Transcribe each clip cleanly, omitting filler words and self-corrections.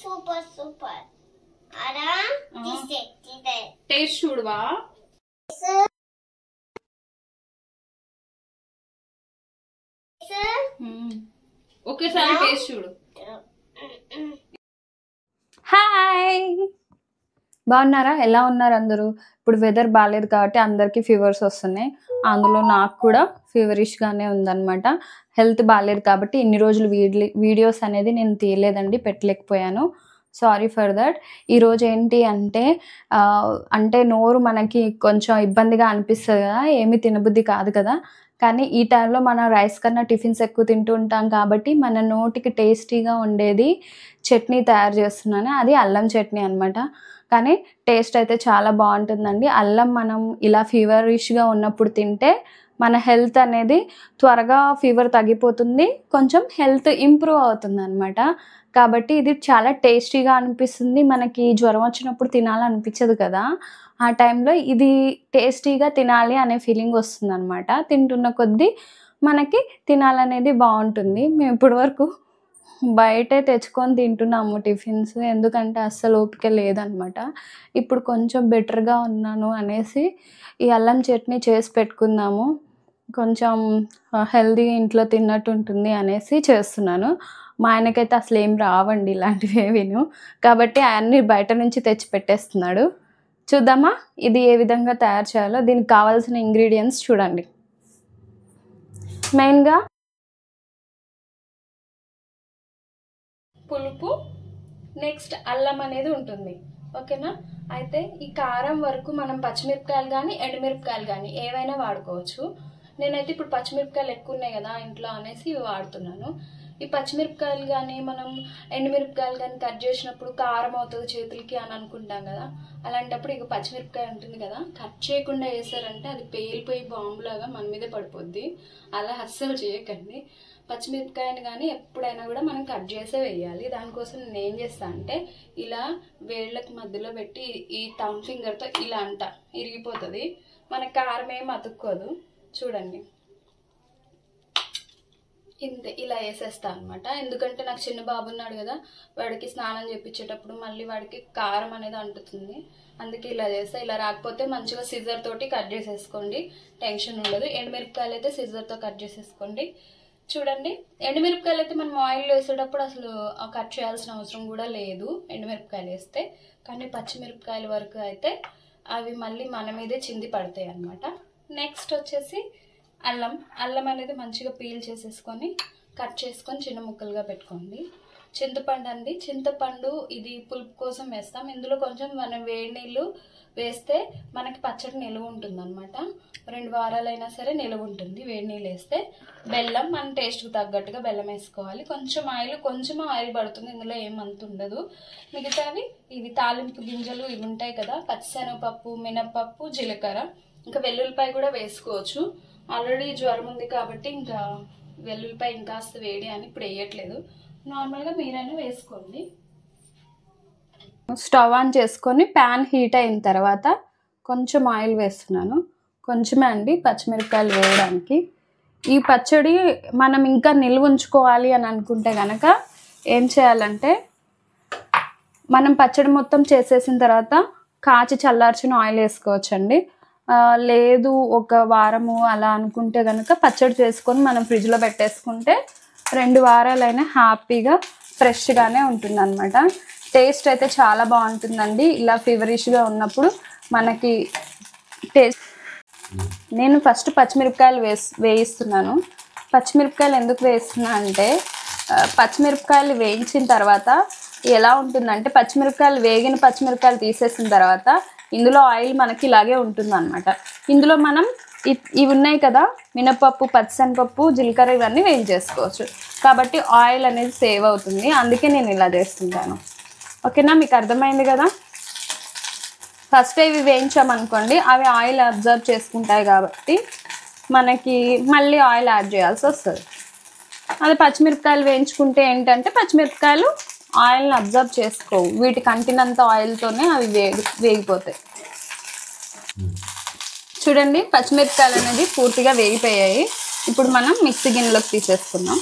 Super taste చూడవా ఒకేసారి taste చూడు. హాయ్, బాగున్నారా? ఎలా ఉన్నారు అందరూ? ఇప్పుడు వెదర్ బాగాలేదు కాబట్టి అందరికీ ఫీవర్స్ వస్తున్నాయి. అందులో నాకు కూడా ఫీవరిష్గానే ఉందన్నమాట. హెల్త్ బాగాలేదు కాబట్టి ఇన్ని రోజులు వీడియోస్ అనేది నేను తీయలేదండి, పెట్టలేకపోయాను. Sorry for that. ఈరోజు ఏంటి అంటే నోరు మనకి కొంచెం ఇబ్బందిగా అనిపిస్తుంది కదా, ఏమీ తినబుద్ధి కాదు కదా. కానీ ఈ టైంలో మనం రైస్ కన్నా టిఫిన్స్ ఎక్కువ తింటూ ఉంటాం కాబట్టి మన నోటికి టేస్టీగా ఉండేది చట్నీ తయారు చేస్తున్నాను. అది అల్లం చట్నీ అనమాట. కానీ టేస్ట్ అయితే చాలా బాగుంటుందండి. అల్లం మనం ఇలా ఫీవరిష్గా ఉన్నప్పుడు తింటే మన హెల్త్ అనేది త్వరగా ఫీవర్ తగ్గిపోతుంది, కొంచెం హెల్త్ ఇంప్రూవ్ అవుతుంది అనమాట. కాబట్టి ఇది చాలా టేస్టీగా అనిపిస్తుంది. మనకి జ్వరం వచ్చినప్పుడు తినాలనిపించదు కదా, ఆ టైంలో ఇది టేస్టీగా తినాలి అనే ఫీలింగ్ వస్తుంది అనమాట. తింటున్న కొద్దీ మనకి తినాలనేది బాగుంటుంది. మేము ఇప్పటి వరకు బయటే తెచ్చుకొని తింటున్నాము టిఫిన్స్, ఎందుకంటే అస్సలు ఓపిక లేదనమాట. ఇప్పుడు కొంచెం బెటర్గా ఉన్నాను అనేసి ఈ అల్లం చట్నీ చేసి పెట్టుకుందాము, కొంచెం హెల్దీ ఇంట్లో తిన్నట్టు ఉంటుంది అనేసి చేస్తున్నాను. మా ఆయనకైతే అసలు ఏం రావండి ఇలాంటివి ఏవిను, కాబట్టి అన్నీ బయట నుంచి తెచ్చి పెట్టేస్తున్నాడు. చూద్దామా ఇది ఏ విధంగా తయారు చేయాలో. దీనికి కావాల్సిన ఇంగ్రీడియంట్స్ చూడండి. మెయిన్గా పులుపు, నెక్స్ట్ అల్లం అనేది ఉంటుంది, ఓకేనా. అయితే ఈ కారం వరకు మనం పచ్చిమిరపకాయలు కానీ ఎండుమిరపకాయలు కానీ ఏవైనా వాడుకోవచ్చు. నేనైతే ఇప్పుడు పచ్చిమిరపకాయలు ఎక్కువ ఉన్నాయి కదా ఇంట్లో అనేసి ఇవి వాడుతున్నాను. ఈ పచ్చిమిరపకాయలు కానీ మనం ఎండుమిరపకాయలు కానీ కట్ చేసినప్పుడు కారం అవుతుంది చేతులకి అని అనుకుంటాం కదా, అలాంటప్పుడు ఇక పచ్చిమిరపకాయ ఉంటుంది కదా, కట్ చేయకుండా వేసారంటే అది పేలిపోయి బాంబులాగా మన మీదే పడిపోద్ది. అలా అస్సలు చేయకండి. పచ్చిమిరపకాయని కానీ ఎప్పుడైనా కూడా మనం కట్ చేసే వేయాలి. దానికోసం నేను ఏం చేస్తాను అంటే ఇలా వేళ్ళకి మధ్యలో పెట్టి ఈ థంబ్ ఫింగర్తో ఇలా ఇరిగిపోతుంది, మనకు కారం ఏం అతుక్కోదు. చూడండి ఇంతే, ఇలా వేసేస్తా అనమాట. ఎందుకంటే నాకు చిన్న బాబు ఉన్నాడు కదా, వాడికి స్నానం చేయించేటప్పుడు మళ్ళీ వాడికి కారం అనేది అంటుతుంది, అందుకే ఇలా చేస్తా. ఇలా రాకపోతే మంచిగా సిజర్ తోటి కట్ చేసేసుకోండి, టెన్షన్ ఉండదు. ఎండుమిరపకాయలు అయితే సిజర్తో కట్ చేసేసుకోండి. చూడండి, ఎండుమిరపకాయలు అయితే మనం ఆయిల్ వేసేటప్పుడు అసలు కట్ చేయాల్సిన అవసరం కూడా లేదు ఎండుమిరపకాయలు వేస్తే. కానీ పచ్చిమిరపకాయల వరకు అయితే అవి మళ్ళీ మన మీదే చింది పడతాయి అన్నమాట. నెక్స్ట్ వచ్చేసి అల్లం అనేది మంచిగా పీల్ చేసేసుకొని కట్ చేసుకొని చిన్న ముక్కలుగా పెట్టుకోండి. చింతపండు అండి, చింతపండు ఇది పులుపు కోసం వేస్తాం. ఇందులో కొంచెం మనం వేడి నీళ్ళు వేస్తే మనకి పచ్చడి నిలువ ఉంటుంది అనమాట. 2 వారాలైనా సరే నిలువ ఉంటుంది వేడి నీళ్ళు వేస్తే. బెల్లం మన టేస్ట్కి తగ్గట్టుగా బెల్లం వేసుకోవాలి. కొంచెం ఆయిల్ పడుతుంది, ఇందులో ఏమంత ఉండదు. మిగతావి ఇవి తాలింపు గింజలు ఇవి ఉంటాయి కదా, పచ్చిశనగపప్పు, మినప్పప్పు, జీలకర్ర, ఇంకా వెల్లుల్లిపాయ కూడా వేసుకోవచ్చు. ఆల్రెడీ జ్వరం ఉంది కాబట్టి ఇంకా వెల్లుల్లిపాయ ఇంకాస్త వేడి అని ఇప్పుడు వేయట్లేదు, నార్మల్గా మీరైనా వేసుకోండి. స్టవ్ ఆన్ చేసుకొని ప్యాన్ హీట్ అయిన తర్వాత కొంచెం ఆయిల్ వేస్తున్నాను, కొంచెమే అండి పచ్చిమిరపకాయలు వేయడానికి. ఈ పచ్చడి మనం ఇంకా నిల్వ ఉంచుకోవాలి అని అనుకుంటే కనుక ఏం చేయాలంటే, మనం పచ్చడి మొత్తం చేసేసిన తర్వాత కాచి చల్లార్చిన ఆయిల్ వేసుకోవచ్చండి. లేదు ఒక వారము అలా అనుకుంటే కనుక పచ్చడి చేసుకొని మనం ఫ్రిడ్జ్లో పెట్టేసుకుంటే 2 వారాలైనా హ్యాపీగా ఫ్రెష్గానే ఉంటుంది అనమాట. టేస్ట్ అయితే చాలా బాగుంటుందండి ఇలా ఫీవరిష్గా ఉన్నప్పుడు మనకి టేస్ట్. నేను ఫస్ట్ పచ్చిమిరపకాయలు వేయిస్తున్నాను. పచ్చిమిరపకాయలు ఎందుకు వేస్తున్నా అంటే, పచ్చిమిరపకాయలు వేయించిన తర్వాత ఎలా ఉంటుందంటే, వేగిన పచ్చిమిరపకాయలు తీసేసిన తర్వాత ఇందులో ఆయిల్ మనకి ఇలాగే ఉంటుంది అనమాట. ఇందులో మనం ఇవి ఉన్నాయి కదా, మినపప్పు, పచ్చిశనగపప్పు, జీలకర్ర ఇవన్నీ వేయించేసుకోవచ్చు. కాబట్టి ఆయిల్ అనేది సేవ్ అవుతుంది, అందుకే నేను ఇలా చేస్తుంటాను. ఓకేనా, మీకు అర్థమైంది కదా. ఫస్ట్ ఇవి వేయించామనుకోండి, అవి ఆయిల్ అబ్జర్వ్ చేసుకుంటాయి కాబట్టి మనకి మళ్ళీ ఆయిల్ యాడ్ చేయాల్సి వస్తుంది. అదే పచ్చిమిరపకాయలు వేయించుకుంటే ఏంటంటే పచ్చిమిరపకాయలు ఆయిల్ని అబ్జర్వ్ చేసుకోవు, వీటికి అంటినంత ఆయిల్తోనే అవి వేగిపోతాయి. చూడండి, పచ్చిమిరపకాయలు అనేది పూర్తిగా వేగిపోయాయి. ఇప్పుడు మనం మిక్సీ గిన్నెలోకి తీసేసుకుందాం.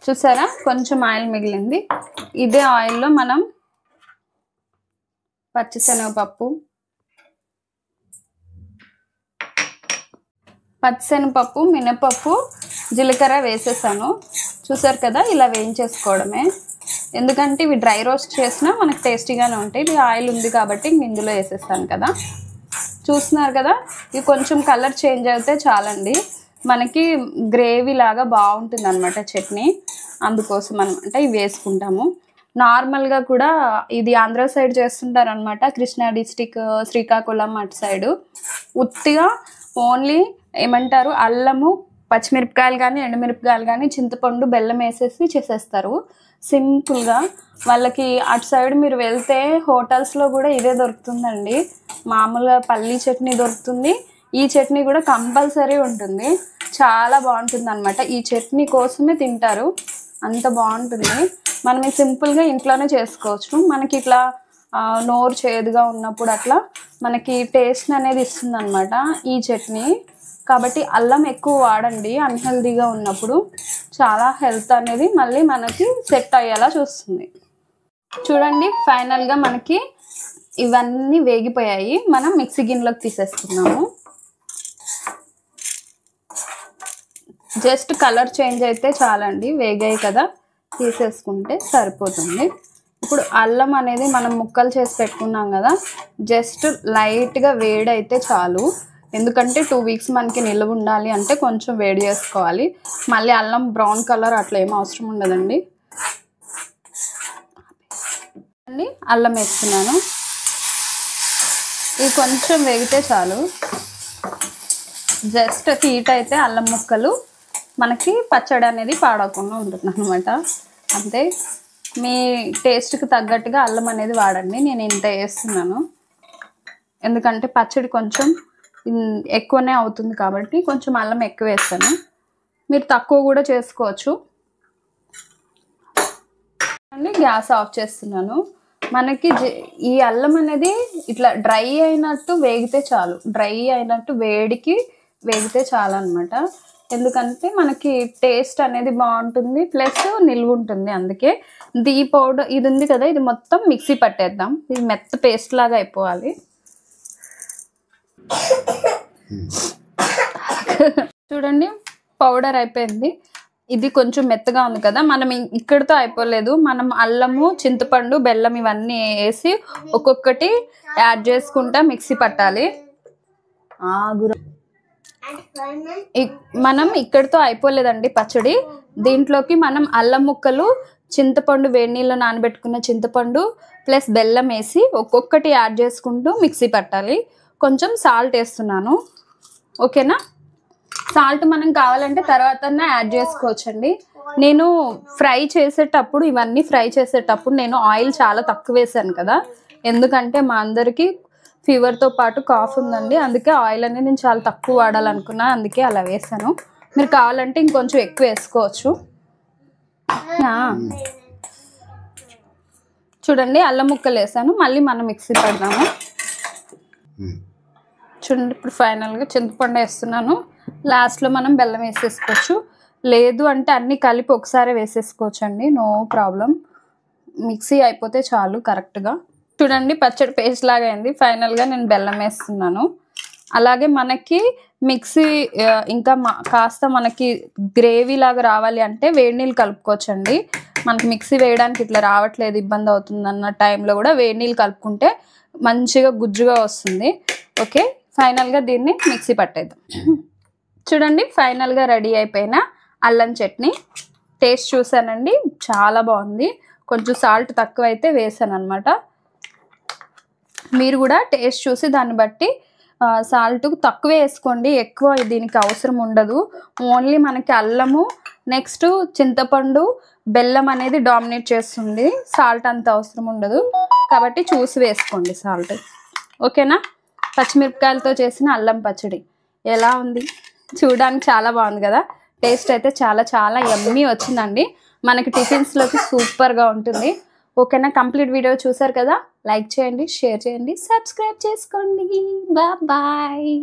చూసారా కొంచెం ఆయిల్ మిగిలింది. ఇదే ఆయిల్లో మనం పచ్చిశనగపప్పు, మినపప్పు, జీలకర్ర వేసేసాను. చూసారు కదా, ఇలా వేయించేసుకోవడమే. ఎందుకంటే ఇవి డ్రై రోస్ట్ చేసినా మనకు టేస్టీగానే ఉంటాయి. ఇది ఆయిల్ ఉంది కాబట్టి ఇందులో వేసేస్తాను కదా. చూస్తున్నారు కదా, ఇవి కొంచెం కలర్ చేంజ్ అయితే చాలండి, మనకి గ్రేవీ లాగా బాగుంటుంది అనమాట చట్నీ. అందుకోసం అనమాట ఇవి వేసుకుంటాము. నార్మల్గా కూడా ఇది ఆంధ్ర సైడ్ చేస్తుంటారు అనమాట, కృష్ణా డిస్టిక్, శ్రీకాకుళం అటు సైడు. ఉత్తిగా ఓన్లీ ఏమంటారు, అల్లము, పచ్చిమిరపకాయలు కానీ ఎండుమిరపకాయలు కానీ చింతపండు బెల్లం వేసేసి చేసేస్తారు సింపుల్గా. వాళ్ళకి అటు సైడ్ మీరు వెళ్తే హోటల్స్లో కూడా ఇదే దొరుకుతుందండి. మామూలుగా పల్లీ చట్నీ దొరుకుతుంది, ఈ చట్నీ కూడా కంపల్సరీ ఉంటుంది. చాలా బాగుంటుంది అనమాట. ఈ చట్నీ కోసమే తింటారు, అంత బాగుంటుంది. మనం సింపుల్గా ఇంట్లోనే చేసుకోవచ్చు. మనకి ఇట్లా నోరు చేదుగా ఉన్నప్పుడు అట్లా మనకి టేస్ట్ అనేది ఇస్తుంది అనమాట ఈ చట్నీ. కాబట్టి అల్లం ఎక్కువ వాడండి అన్హెల్దీగా ఉన్నప్పుడు. చాలా హెల్త్ అనేది మళ్ళీ మనకి సెట్ అయ్యేలా చూస్తుంది. చూడండి, ఫైనల్గా మనకి ఇవన్నీ వేగిపోయాయి. మనం మిక్సీ గిన్నెలోకి తీసేసుకున్నాము. జస్ట్ కలర్ చేంజ్ అయితే చాలండి, వేగాయి కదా, తీసేసుకుంటే సరిపోతుంది. ఇప్పుడు అల్లం అనేది మనం ముక్కలు చేసి పెట్టుకున్నాం కదా, జస్ట్ లైట్గా వేడి అయితే చాలు. ఎందుకంటే 2 వీక్స్ మనకి నిల్వ ఉండాలి అంటే కొంచెం వేడి చేసుకోవాలి. మళ్ళీ అల్లం బ్రౌన్ కలర్ అట్లా ఏం అవసరం ఉండదండి. అల్లం వేస్తున్నాను, ఇది కొంచెం వేగితే చాలు. జస్ట్ హీట్ అయితే అల్లం ముక్కలు మనకి పచ్చడి అనేది పాడకుండా ఉంటుంది అనమాట. అంతే, మీ టేస్ట్కి తగ్గట్టుగా అల్లం అనేది వాడండి. నేను ఇంత వేస్తున్నాను ఎందుకంటే పచ్చడి కొంచెం ఎక్కువనే అవుతుంది కాబట్టి కొంచెం అల్లం ఎక్కువ వేస్తాను. మీరు తక్కువ కూడా చేసుకోవచ్చు అండి. గ్యాస్ ఆఫ్ చేస్తున్నాను. మనకి ఈ అల్లం అనేది ఇట్లా డ్రై అయినట్టు వేగితే చాలు, డ్రై అయినట్టు వేడికి వేగితే చాలు అనమాట. ఎందుకంటే మనకి టేస్ట్ అనేది బాగుంటుంది, ప్లస్ నిల్వ ఉంటుంది. అందుకే ఈ పౌడర్ ఇది ఉంది కదా, ఇది మొత్తం మిక్సీ పట్టేద్దాం. ఇది మెత్త పేస్ట్ లాగా అయిపోవాలి. చూడండి, పౌడర్ అయిపోయింది. ఇది కొంచెం మెత్తగా ఉంది కదా, మనం ఇక్కడితో అయిపోలేదు. మనం అల్లము, చింతపండు, బెల్లం ఇవన్నీ వేసి ఒక్కొక్కటి యాడ్ చేసుకుంటా మిక్సీ పట్టాలి. మనం ఇక్కడితో అయిపోలేదండి పచ్చడి. దీంట్లోకి మనం అల్లం ముక్కలు, చింతపండు, వేడి నీళ్ళు నానబెట్టుకున్న చింతపండు ప్లస్ బెల్లం వేసి ఒక్కొక్కటి యాడ్ చేసుకుంటూ మిక్సీ పట్టాలి. కొంచెం సాల్ట్ వేస్తున్నాను, ఓకేనా. సాల్ట్ మనం కావాలంటే తర్వాత యాడ్ చేసుకోవచ్చండి. నేను ఫ్రై చేసేటప్పుడు, ఇవన్నీ ఫ్రై చేసేటప్పుడు నేను ఆయిల్ చాలా తక్కువ వేసాను కదా, ఎందుకంటే మా అందరికీ ఫీవర్తో పాటు కాఫ్ ఉందండి. అందుకే ఆయిల్ అనేది నేను చాలా తక్కువ వాడాలనుకున్నా, అందుకే అలా వేసాను. మీరు కావాలంటే ఇంకొంచెం ఎక్కువ వేసుకోవచ్చు. చూడండి, అల్లం ముక్కలు వేసాను. మళ్ళీ మనం మిక్సీ పడదాము. చూడండి, ఇప్పుడు ఫైనల్గా చింతపండు వేస్తున్నాను. లాస్ట్లో మనం బెల్లం వేసేసుకోవచ్చు, లేదు అంటే అన్నీ కలిపి ఒకసారి వేసేసుకోవచ్చు అండి, నో ప్రాబ్లం. మిక్సీ అయిపోతే చాలు కరెక్ట్గా. చూడండి, పచ్చడి పేస్ట్ లాగా అయింది. ఫైనల్గా నేను బెల్లం వేస్తున్నాను. అలాగే మనకి మిక్సీ ఇంకా కాస్త మనకి గ్రేవీ లాగా రావాలి అంటే వేడి నీళ్ళు కలుపుకోవచ్చండి. మనకి మిక్సీ వేయడానికి ఇట్లా రావట్లేదు, ఇబ్బంది అవుతుంది అన్న టైంలో కూడా వేడి నీళ్ళు కలుపుకుంటే మంచిగా గుజ్జుగా వస్తుంది. ఓకే, ఫైనల్గా దీన్ని మిక్సీ పట్టేద్దాం. చూడండి, ఫైనల్గా రెడీ అయిపోయిన అల్లం చట్నీ. టేస్ట్ చూసానండి, చాలా బాగుంది. కొంచెం సాల్ట్ తక్కువ అయితే వేసాను అనమాట. మీరు కూడా టేస్ట్ చూసి దాన్ని బట్టి సాల్ట్ తక్కువ వేసుకోండి, ఎక్కువ దీనికి అవసరం ఉండదు. ఓన్లీ మనకి అల్లము, నెక్స్ట్ చింతపండు, బెల్లం అనేది డామినేట్ చేస్తుంది, సాల్ట్ అంత అవసరం ఉండదు. కాబట్టి చూసి వేసుకోండి సాల్ట్, ఓకేనా. పచ్చిమిరపకాయలతో చేసిన అల్లం పచ్చడి ఎలా ఉంది, చూడడానికి చాలా బాగుంది కదా. టేస్ట్ అయితే చాలా చాలా యమ్మీ వచ్చిందండి. మనకి టిఫిన్స్లోకి సూపర్గా ఉంటుంది. ఓకేనా? కంప్లీట్ వీడియో చూసారు కదా, లైక్ చేయండి, షేర్ చేయండి, సబ్స్క్రైబ్ చేసుకోండి. బాయ్.